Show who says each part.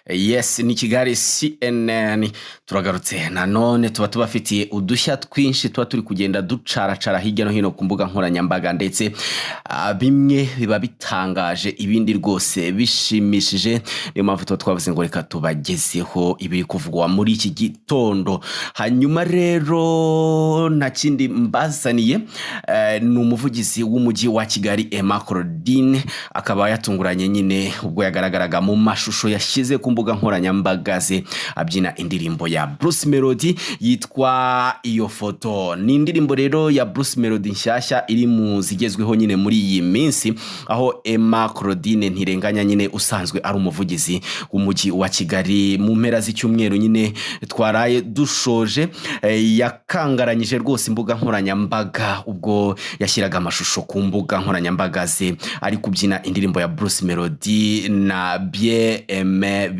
Speaker 1: Yes, ni Kigali CNN turagarutse nanone tuba tubafitiye udushya twinshi tuba turi kugenda ducaracara hirya no hino ku mbuga nkoranyambaga ndetse bimwe biba bitangaje ibindi rwose bishimishije. Niyo mpamvu tuba twavuze ngo reka tubagezeho ibiri kuvugwa muri iki gitondo. Hanyuma rero nta kindi mbazaniye, ni umuvugizi w'umujyi wa Kigali Emma Claudine, akaba yatunguranye nyine ubwo yagaragaraga mu mashusho yashyize ku mbuga nkoranyambaga ze abyina indirimbo ya Bruce Melody yitwa Iyo Foto. Ni indirimbo rero ya Bruce Melody nshyashya iri mu zigezweho nyine muri iyi minsi, aho Emma Claudine Ntirenganya nyine usanzwe ari umuvugizi w'umujyi wa Kigali mu mpera z'icyumweru nyine twaraye dushoje, yakangaranyije rwose imbuga nkoranyambaga ubwo yashyiraga amashusho ku mbuga nkoranyambaga ze ari kubyina indirimbo ya Bruce Melody na Bien Aimé